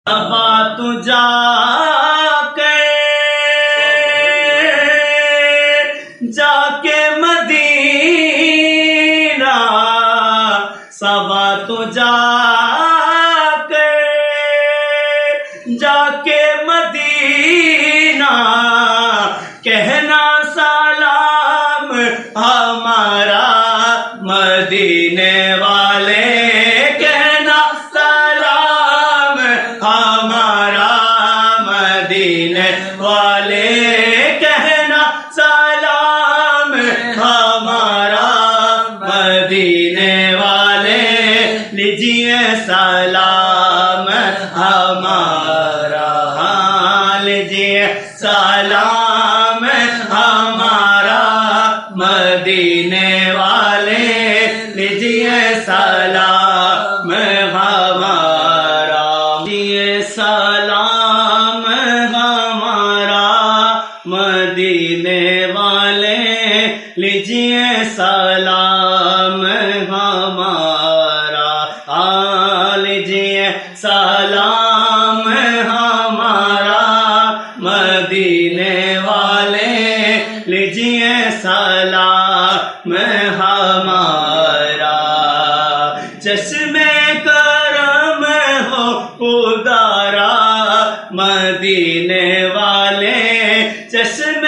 ابا تو جا کے مدینہ، صبا تو جا کے مدینہ، کہنا سلام ہمارا مدینے والے، کہنا سلام ہمارا مدینے والے، کہنا سلام ہمارا مدینے والے، لیجیے سلام ہمارا، لیجیے سلام ہمارا مدینے والے، لیجیے سلام ہمارا، لیجیے سلام ہمارا مدینے والے، لیجیے سلام ہمارا، لیجیے سلام ہمارا مدینے والے، لیجیے سلام ہمارا، چشم کرم ہو ادارا مدینے والے، چشم